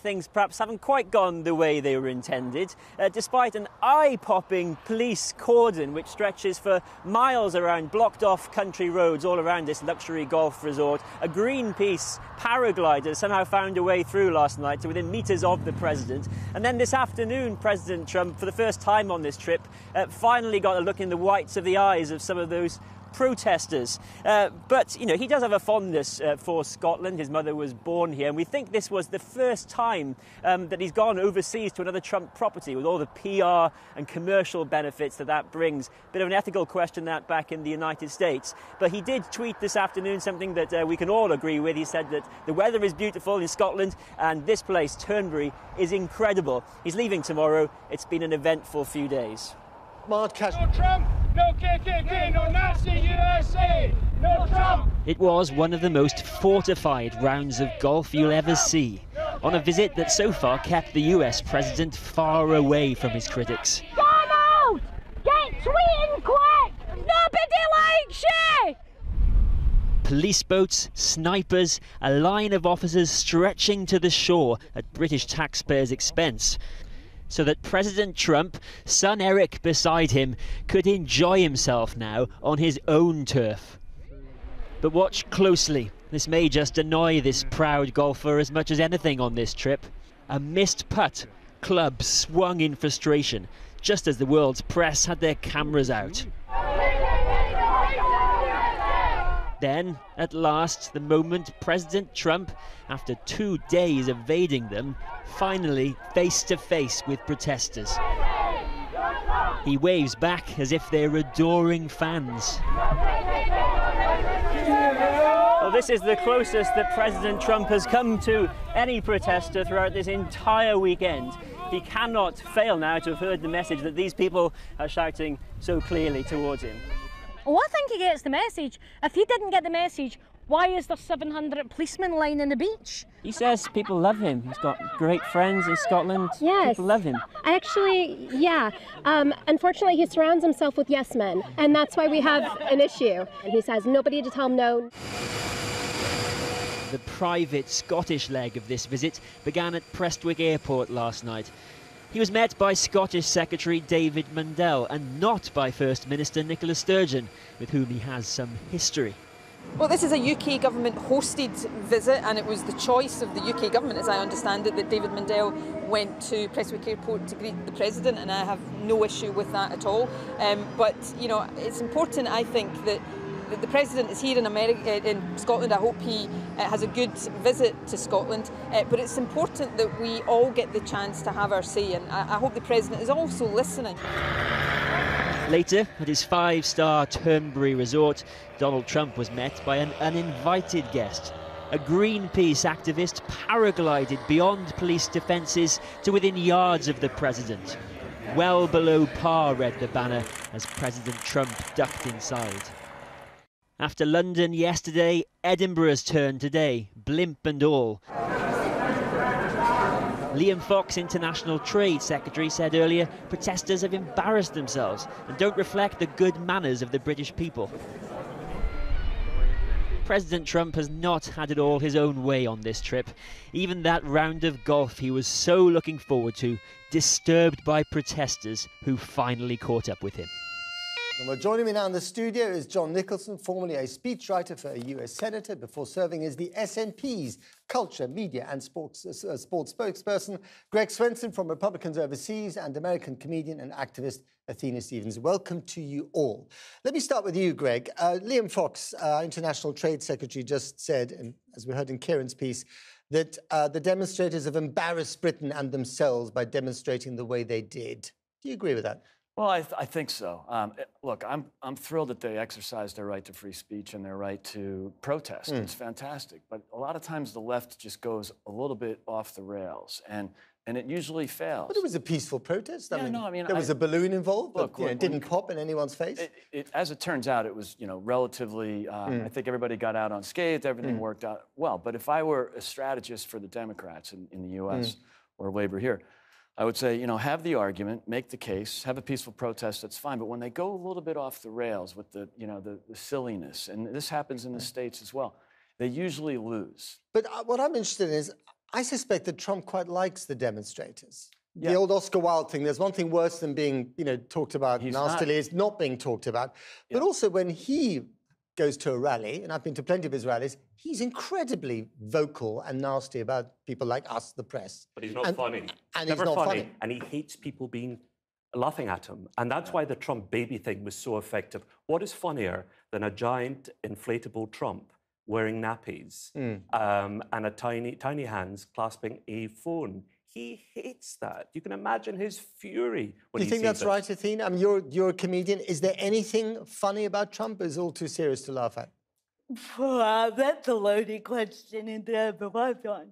things perhaps haven't quite gone the way they were intended, despite an eye-popping police cordon which stretches for miles around blocked-off country roads all around this luxury golf resort. A Greenpeace paraglider somehow found a way through last night to within metres of the president. And then this afternoon, President Trump, for the first time on this trip, finally got a look in the whites of the eyes of some of those protesters. But, you know, he does have a fondness for Scotland. His mother was born here, and we think this was the first time that he's gone overseas to another Trump property, with all the PR and commercial benefits that brings. Bit of an ethical question that back in the United States. But he did tweet this afternoon something that we can all agree with. He said that the weather is beautiful in Scotland, and this place, Turnberry, is incredible. He's leaving tomorrow. It's been an eventful few days. No Trump, no KKK, no Nazi USA, no Trump. It was one of the most fortified rounds of golf you'll ever see, on a visit that so far kept the US president far away from his critics. Donald, get tweeting quick! Nobody likes you! Police boats, snipers, a line of officers stretching to the shore at British taxpayers' expense, so that President Trump, son Eric beside him, could enjoy himself now on his own turf. But watch closely. This may just annoy this proud golfer as much as anything on this trip. A missed putt, club swung in frustration, just as the world's press had their cameras out. Then, at last, the moment President Trump, after 2 days evading them, finally face to face with protesters. He waves back as if they're adoring fans. Well, this is the closest that President Trump has come to any protester throughout this entire weekend. He cannot fail now to have heard the message that these people are shouting so clearly towards him. Oh, I think he gets the message. If he didn't get the message, why is there 700 policemen lining the beach? He says people love him. He's got great friends in Scotland. Yes. People love him. Actually, yeah. Unfortunately, he surrounds himself with yes men, and that's why we have an issue. And he says nobody to tell him no. The private Scottish leg of this visit began at Prestwick Airport last night. He was met by Scottish Secretary David Mundell and not by First Minister Nicola Sturgeon, with whom he has some history. Well, this is a UK government hosted visit, and it was the choice of the UK government, as I understand it, that David Mundell went to Prestwick Airport to greet the President, and I have no issue with that at all. But, you know, it's important, I think, that the President is here in Scotland. I hope he has a good visit to Scotland, but it's important that we all get the chance to have our say, and I hope the President is also listening. Later, at his five-star Turnberry resort, Donald Trump was met by an uninvited guest. A Greenpeace activist paraglided beyond police defences to within yards of the President. Well below par, read the banner, as President Trump ducked inside. After London yesterday, Edinburgh's turn today, blimp and all. Liam Fox, International Trade Secretary, said earlier protesters have embarrassed themselves and don't reflect the good manners of the British people. President Trump has not had it all his own way on this trip. Even that round of golf he was so looking forward to, disturbed by protesters who finally caught up with him. And well, joining me now in the studio is John Nicholson, formerly a speechwriter for a US Senator before serving as the SNP's Culture, Media and Sports spokesperson. Greg Swenson from Republicans Overseas, and American comedian and activist Athena Stevens. Welcome to you all. Let me start with you, Greg. Liam Fox, International Trade Secretary, just said, and as we heard in Kieran's piece, that the demonstrators have embarrassed Britain and themselves by demonstrating the way they did. Do you agree with that? Well, I think so. Look, I'm thrilled that they exercised their right to free speech and their right to protest. It's fantastic. But a lot of times the left just goes a little bit off the rails, and it usually fails. But it was a peaceful protest. I mean, there was a balloon involved, look, but it didn't pop in anyone's face. As it turns out, it was relatively. I think everybody got out unscathed. Everything worked out well. But if I were a strategist for the Democrats in the U.S. or Labor here, I would say, have the argument, make the case, have a peaceful protest, that's fine. But when they go a little bit off the rails with the silliness, and this happens in the States as well, they usually lose. But what I'm interested in is, I suspect that Trump quite likes the demonstrators. Yeah. The old Oscar Wilde thing, there's one thing worse than being, talked about nastily, is not being talked about. But also when he goes to a rally, and I've been to plenty of his rallies, he's incredibly vocal and nasty about people like us, the press. But he's not funny. And Never he's not funny. And he hates people laughing at him. And that's why the Trump baby thing was so effective. What is funnier than a giant inflatable Trump wearing nappies and a tiny hands clasping a phone? He hates that. You can imagine his fury when he Do you think that's right, Athena? I mean, you're a comedian. Is there anything funny about Trump, or is it all too serious to laugh at? Well, that's a loaded question in the one.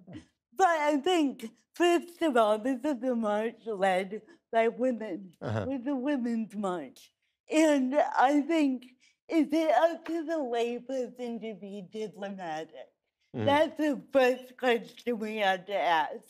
But I think, first of all, this is a march led by women. With the Women's March. And I think, is it up to the layperson to be diplomatic? That's the first question we have to ask.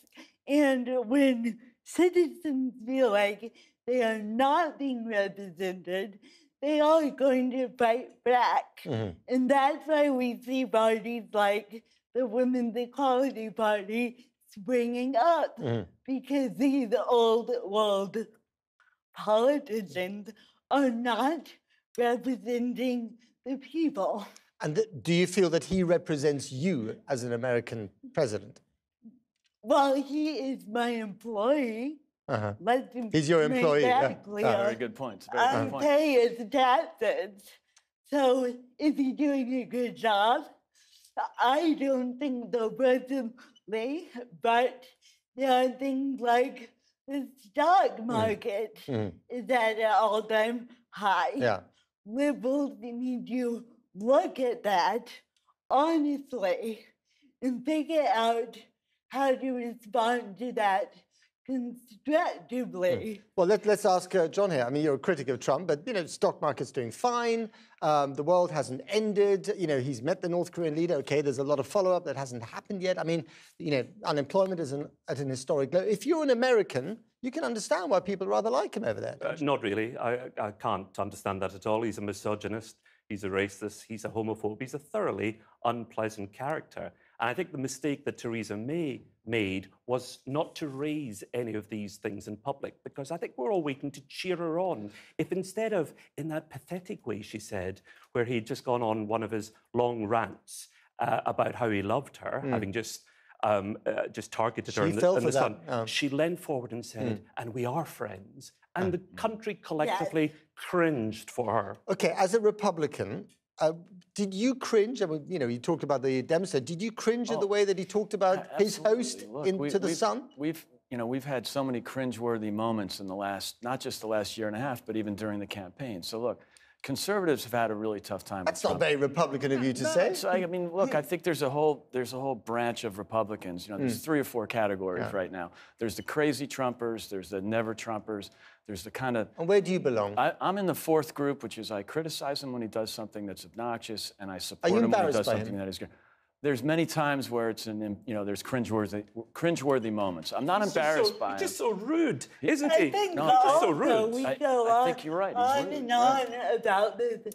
And when citizens feel like they are not being represented, they are going to fight back. And that's why we see parties like the Women's Equality Party springing up, because these old world politicians are not representing the people. And do you feel that he represents you as an American president? Well, he is my employee. He's your employee. Very good point. I pay his taxes. So is he doing a good job? I don't think so personally, but there are things like the stock market is at an all-time high. Liberals need to look at that honestly and figure out how to respond to that constructively. Well, let's ask John here. I mean, you're a critic of Trump, but, stock market's doing fine. The world hasn't ended. He's met the North Korean leader. Okay, there's a lot of follow-up that hasn't happened yet. I mean, unemployment is at an historic low. If you're an American, you can understand why people rather like him over there. Not really. I can't understand that at all. He's a misogynist. He's a racist. He's a homophobe. He's a thoroughly unpleasant character. And I think the mistake that Theresa May made was not to raise any of these things in public, because I think we're all waiting to cheer her on. If instead of, in that pathetic way, she said, where he'd just gone on one of his long rants about how he loved her, having just targeted her in the sun, she leaned forward and said, and we are friends. And the country collectively cringed for her. Okay, as a Republican, did you cringe? I mean, you talked about the demonstrators. Did you cringe at the way that he talked about his host into the sun? We've had so many cringeworthy moments in not just the last year and a half, but even during the campaign. So look, conservatives have had a really tough time. That's not very Republican of you to say. So, I mean, look, I think there's a whole branch of Republicans. There's 3 or 4 categories right now. There's the crazy Trumpers. There's the never Trumpers. There's the kind of... And where do you belong? I'm in the 4th group, which is I criticize him when he does something that's obnoxious, and I support him when he does something that is good. There's many times where it's there's cringeworthy moments. I'm not embarrassed by him. He's just so rude, isn't he? I think just so rude. I think you're right. On and on about the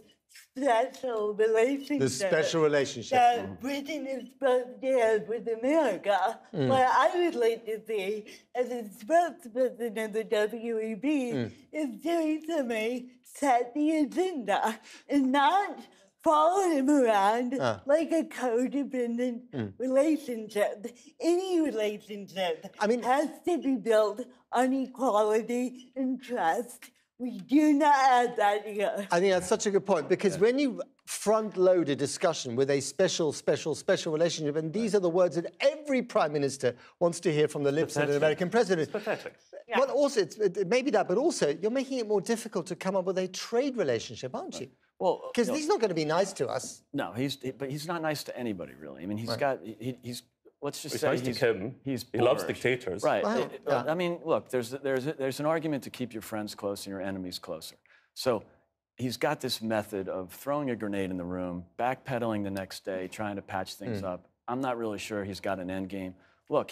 special relationship. The special relationship. That Britain is supposed to have with America. What I would like to see as a spokesperson of the WEB is Theresa May set the agenda and not follow him around like a codependent relationship. Any relationship has to be built on equality and trust. We do not have that here. I think that's such a good point, because when you front-load a discussion with a special relationship, and these are the words that every prime minister wants to hear from the lips of an American president. It's pathetic. Yeah. Well, also, it may be that, but also, you're making it more difficult to come up with a trade relationship, aren't you? Well, because he's not going to be nice to us. No, but he's not nice to anybody, really. I mean, he's let's just he's say nice to Kim. He loves dictators. Right. I mean, look, there's an argument to keep your friends close and your enemies closer. So he's got this method of throwing a grenade in the room, backpedaling the next day, trying to patch things up. I'm not really sure he's got an end game. Look,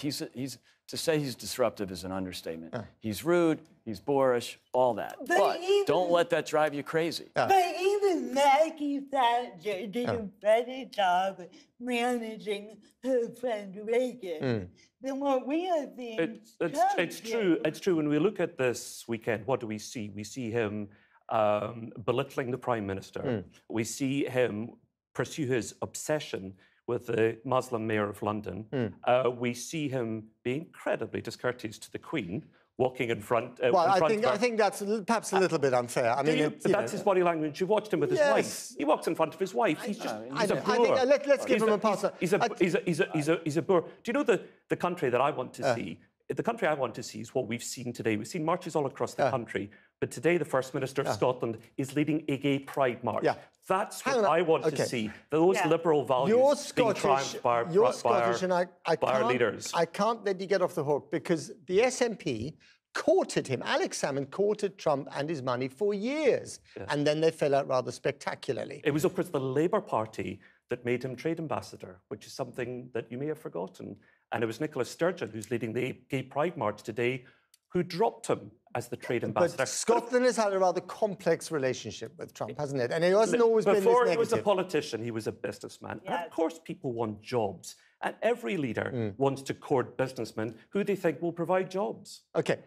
to say he's disruptive is an understatement. He's rude, he's boorish, all that. But don't let that drive you crazy. But even Maggie Thatcher did a better job managing her friend Reagan than what we are seeing. It's true. It's true. When we look at this weekend, what do we see? We see him belittling the Prime Minister. We see him pursue his obsession with the Muslim mayor of London. We see him being incredibly discourteous to the Queen, walking in front. Well, I think that's perhaps a little bit unfair. I mean, that's his body language. You watched him with his wife. He walks in front of his wife. He's just he's a boor. Let's give him a pass. He's a boor. Do you know the country that I want to see? The country I want to see is what we've seen today. We've seen marches all across the country, but today the First Minister of Scotland is leading a gay pride march. That's what I want to see. Those liberal values being triumphed by our leaders. I can't let you get off the hook because the SNP courted him. Alex Salmond courted Trump and his money for years, and then they fell out rather spectacularly. It was, of course, the Labour Party that made him trade ambassador, which is something that you may have forgotten. And it was Nicola Sturgeon, who's leading the Gay Pride March today, who dropped him as the trade ambassador. But Scotland has had a rather complex relationship with Trump, hasn't it? And it hasn't always been this negative. Before he was a politician, he was a businessman. And of course, people want jobs. And every leader wants to court businessmen who they think will provide jobs. OK.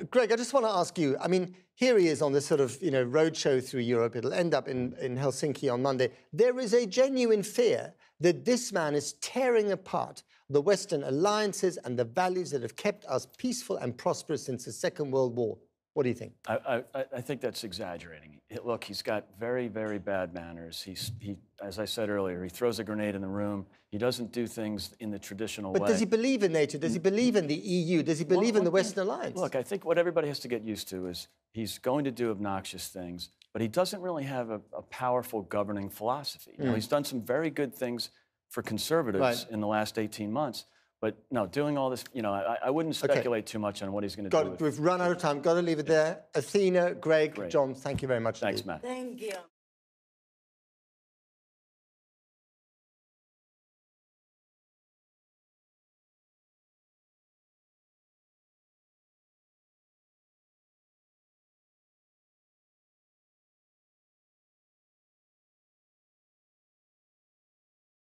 Greg, I just want to ask you, I mean, here he is on this sort of, roadshow through Europe. It'll end up in Helsinki on Monday. There is a genuine fear that this man is tearing apart the Western alliances and the values that have kept us peaceful and prosperous since the Second World War. What do you think? I think that's exaggerating. Look, he's got very, very bad manners. He, as I said earlier, he throws a grenade in the room. He doesn't do things in the traditional way. But does he believe in NATO? Does he believe in the EU? Does he believe in the Western alliance? Look, I think what everybody has to get used to is he's going to do obnoxious things, but he doesn't really have a powerful governing philosophy. He's done some very good things for conservatives in the last 18 months. But no, doing all this, I wouldn't speculate too much on what he's going to do. We've run out of time. Got to leave it there. Athena, Greg, John, thank you very much. Thanks, Matt. Thank you.